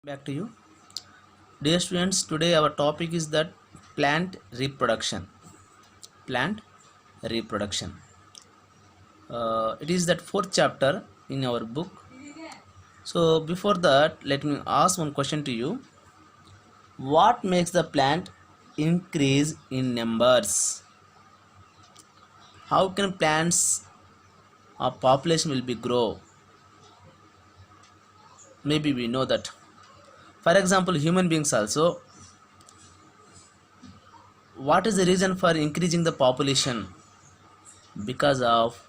Back to you, dear students. Today our topic is that plant reproduction. Plant reproduction. It is that fourth chapter in our book. So before that, let me ask one question to you. What makes the plant increase in numbers? How can plants or population will be grow? Maybe we know that. For example, human beings also. What is the reason for increasing the population? Because of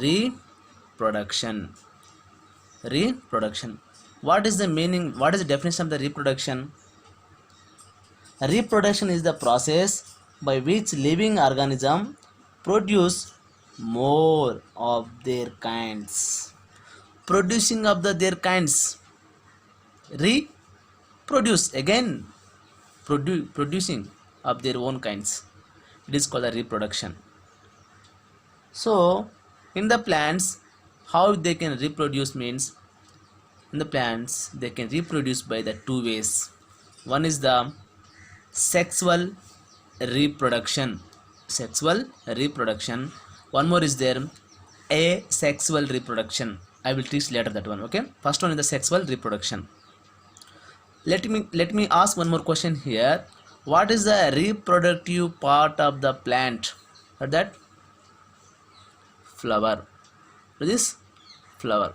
reproduction. Reproduction. What is the meaning? What is the definition of the reproduction? Reproduction is the process by which living organism produce more of their kinds. Producing of their kinds. Reproduce again. Producing of their own kinds. It is called a reproduction. So in the plants, how they can reproduce means, in the plants they can reproduce by the two ways. One is the sexual reproduction. Sexual reproduction. One more is there, asexual reproduction. I will teach later that one. Okay. First one is the sexual reproduction. Let me ask one more question here. What is the reproductive part of the plant? Heard that? Flower. What is this? Flower.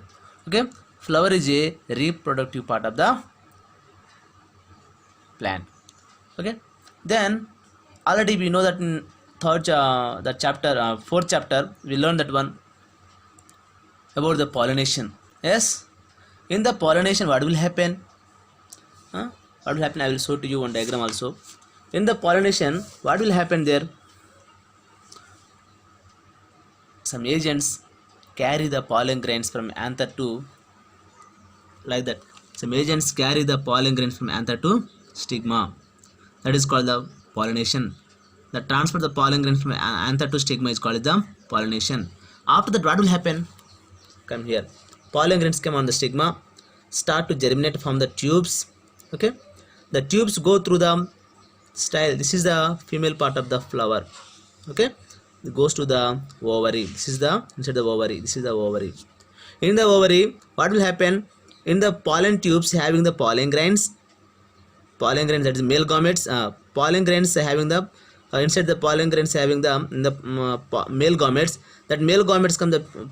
Okay. Flower is a reproductive part of the plant. Okay. Then already we know that in fourth chapter, we learned that one about the pollination. Yes. In the pollination, what will happen? What will happen? I will show to you one diagram also. In the pollination, what will happen there? Some agents carry the pollen grains from anther to, like that. Some agents carry the pollen grains from anther to stigma. That is called the pollination. The transfer of the pollen grains from anther to stigma is called the pollination. After that, what will happen? Come here. Pollen grains come on the stigma, start to germinate from the tubes. Okay. The tubes go through the style. This is the female part of the flower. Okay. It goes to the ovary. This is the inside the ovary. This is the ovary. In the ovary, what will happen? In the pollen tubes having the pollen grains, that is male gametes. Pollen grains having the inside the pollen grains having the male gametes. That male gametes come the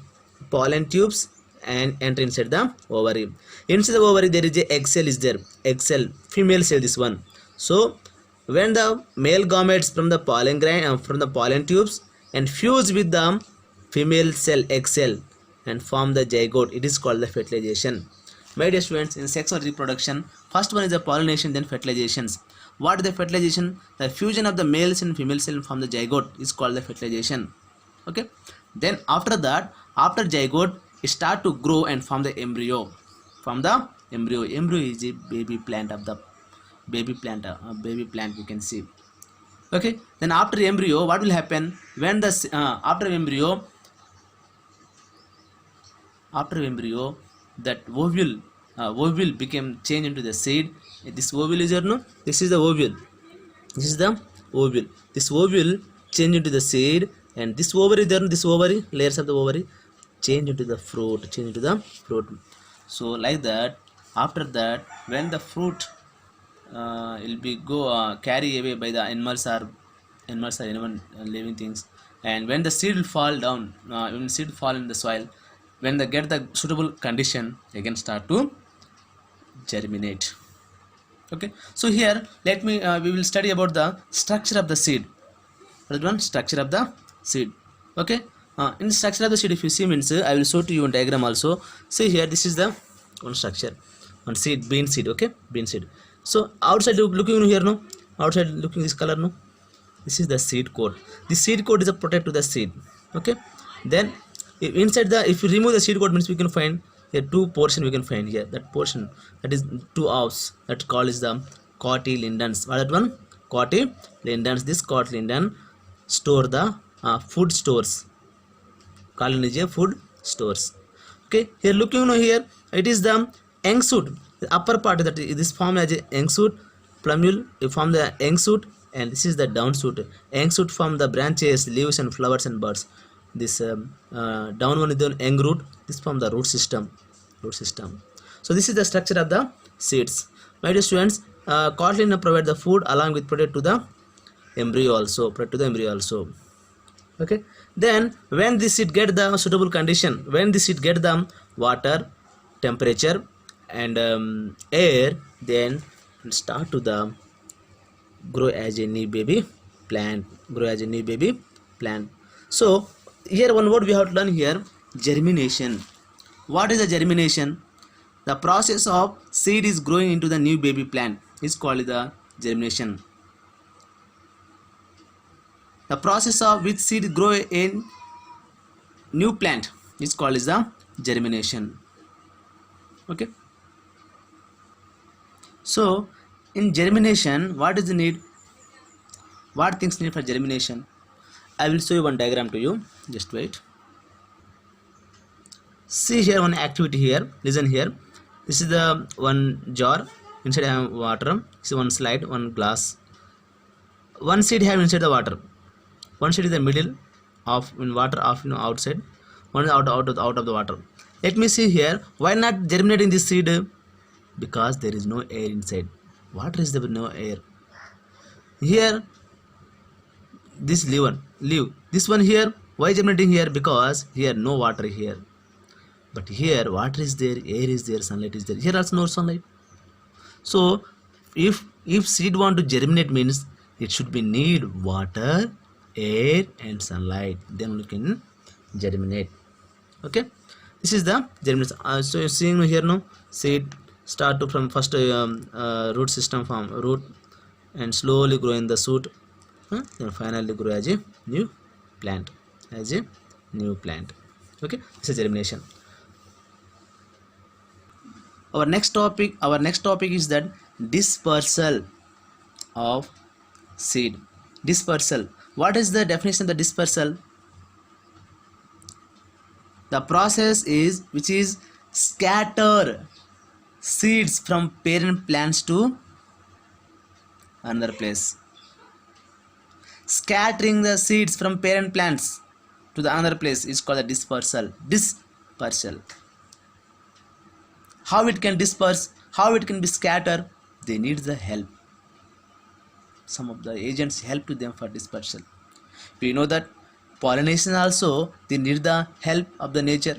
pollen tubes and enter inside the ovary. Inside the ovary there is a egg cell is there. Egg cell, female cell, this one. So when the male gametes from the pollen grain from the pollen tubes and fuse with the female cell, egg cell, and form the zygote, it is called the fertilization. My dear students, in sexual reproduction, first one is the pollination, then fertilizations. What is the fertilization? The fusion of the male cell and female cell from the zygote is called the fertilization. Okay. Then after that, after zygote, it start to grow and form the embryo. From the embryo is a baby plant of the baby plant we can see. Okay. Then after embryo, what will happen? When the after embryo, that ovule became changed into the seed. This ovule is there, no? This is the ovule. This is the ovule. This ovule change into the seed, and this ovary there, this ovary, layers of the ovary, change into the fruit. So like that. After that, when the fruit will be carry away by the animals or anyone living things, and when the seed will fall down, when the seed fall in the soil, when they get the suitable condition, they can start to germinate. Okay. So here let me we will study about the structure of the seed. What is one? Structure of the seed. Okay. In the structure of the seed, if you see means, I will show to you in diagram also. See here, this is the one structure, one seed, bean seed. Okay, bean seed. So outside looking here, no, outside looking this color, no, this is the seed coat. The seed coat is a protect to the seed. Okay. Then inside the, if you remove the seed coat means, we can find here two portion we can find here. That portion, that is two halves, that called is the cotyledons. What that one? Cotyledons. This cotyledon store the food stores. Called is a food stores. Okay. Here looking here, it is the young shoot. The upper part that this form as a young shoot, plumule you form the young shoot, and this is the down shoot. Young shoot form the branches, leaves, and flowers and buds. This down one is the young root. This form the root system. Root system. So this is the structure of the seeds. My dear students, Kotlin provide the food along with protect to the embryo also. Protect to the embryo also. Okay. Then when this seed get the suitable condition, when this seed get the water, temperature, and air, then start to the grow as a new baby plant. Grow as a new baby plant. So here one word we have to learn here: germination. What is the germination? The process of seed is growing into the new baby plant is called the germination. The process of which seed grow in new plant is called as the germination. Okay. So in germination, what is the need? What things need for germination? I will show you one diagram to you. Just wait. See here one activity here. Listen here. This is the one jar. Inside I have water. This is one slide, one glass. One seed have inside the water. One seed is the middle of in water, of outside. One is out of the water. Let me see here. Why not germinating this seed? Because there is no air inside. Water is the no air. Here, this leaf. This one here. Why germinating here? Because here no water here. But here water is there, air is there, sunlight is there. Here also no sunlight. So if seed want to germinate means it should be need water, air, and sunlight. Then we can germinate. Okay. This is the germination. So you're seeing here now seed start to from first root system from root and slowly grow in the shoot, then finally grow as a new plant. As a new plant. Okay. This is germination. Our next topic is that dispersal of seed. Dispersal. What is the definition of the dispersal? The process is which is scatter seeds from parent plants to another place. Scattering the seeds from parent plants to the another place is called the dispersal. Dispersal. How it can disperse, how it can be scattered, they need the help. Some of the agents help to them for dispersal. We know that pollination also they need the help of the nature.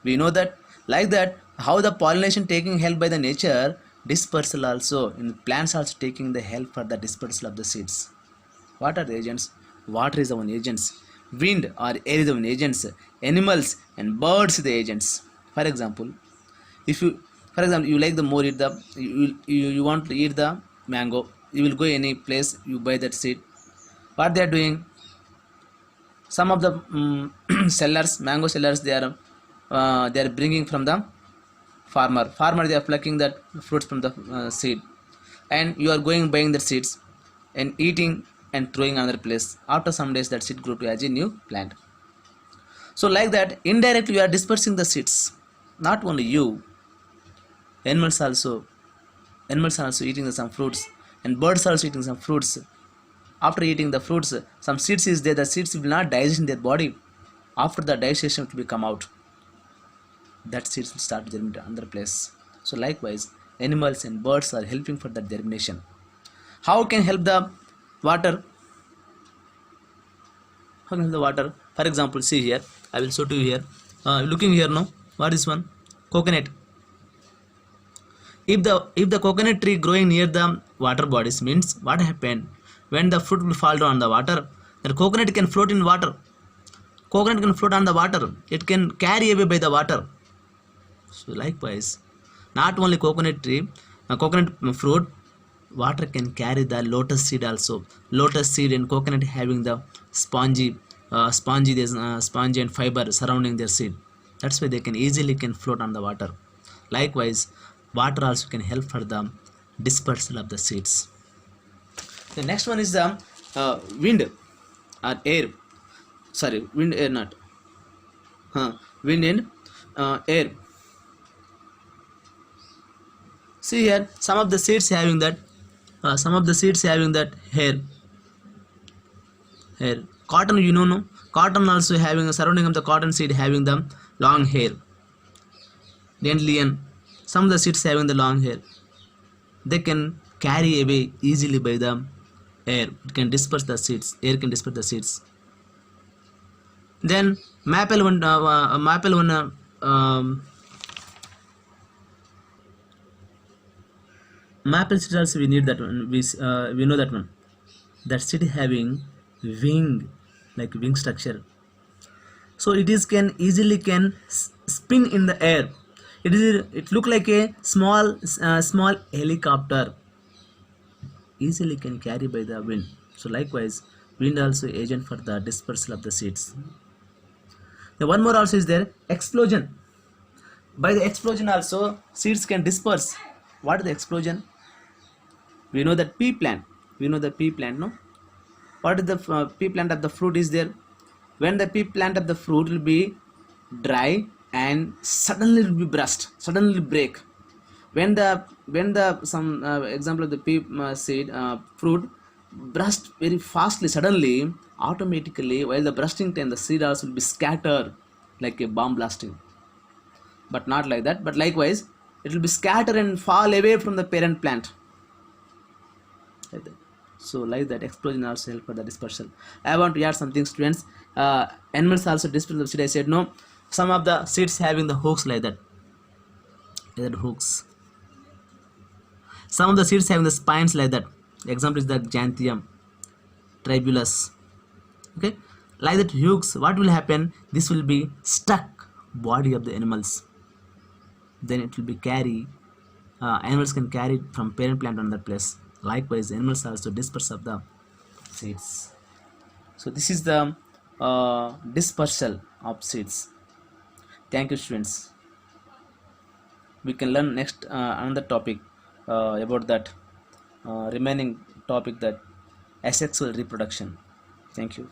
We know that like that how the pollination taking help by the nature, dispersal also in plants also taking the help for the dispersal of the seeds. What are the agents? Water is one agents. Wind or air is one agents. Animals and birds the agents. For example, if you like the more eat the you want to eat the mango, you will go any place, you buy that seed. What they are doing? Some of the sellers, mango sellers, they are bringing from the farmer. They are plucking that fruits from the seed, and you are going buying the seeds and eating and throwing another place. After some days, that seed grew to as a new plant. So like that, indirectly you are dispersing the seeds. Not only you, animals are also eating some fruits, and birds are also eating some fruits. After eating the fruits, some seeds is there. The seeds will not digest in their body. After the digestion it will come out. That seeds will start to germinate in another place. So likewise, animals and birds are helping for that germination. How can help the water? How can help the water? For example, see here. I will show to you here. Looking here now. What is one? Coconut. If the coconut tree growing near the water bodies means what happened? When the fruit will fall down on the water, then coconut can float in water. Coconut can float on the water. It can carry away by the water. So likewise, not only coconut tree, coconut fruit, water can carry the lotus seed also. Lotus seed and coconut having the spongy and fiber surrounding their seed. That's why they can easily float on the water. Likewise, water also can help for the dispersal of the seeds. The next one is the wind or air. Sorry, wind, air not. Wind and air. See here, some of the seeds having that hair. Cotton, you know, no? Cotton also having a surrounding of the cotton seed having the long hair. Dandelion, some of the seeds having the long hair. They can carry away easily by the air. It can disperse the seeds. Air can disperse the seeds. Then maple one, maple seeds also we need that one. We know that one. That seed having wing, like wing structure. So it is can easily can spin in the air. It look like a small helicopter. Easily can carry by the wind. So likewise, wind also agent for the dispersal of the seeds. Now one more also is there, explosion. By the explosion also seeds can disperse. What is the explosion? We know that pea plant. No? What is the pea plant of the fruit is there? When the pea plant of the fruit will be dry and suddenly it will be burst, suddenly break. When the some example of the pea seed fruit burst very fastly, suddenly, automatically, while the bursting time, the seed also will be scattered like a bomb blasting. But not like that. But likewise, it will be scattered and fall away from the parent plant. Like that. So like that, explosion also help for the dispersal. I want to add something, students. Animals also disperse the seed. I said no. Some of the seeds having the hooks like that. Hooks. Some of the seeds having the spines like that. Example is the Xanthium, Tribulus. Okay, like that hooks. What will happen? This will be stuck body of the animals. Then it will be carry. Animals can carry it from parent plant to another place. Likewise, animals also disperse of the seeds. So this is the dispersal of seeds. Thank you, students. We can learn next another topic about that remaining topic, that asexual reproduction. Thank you.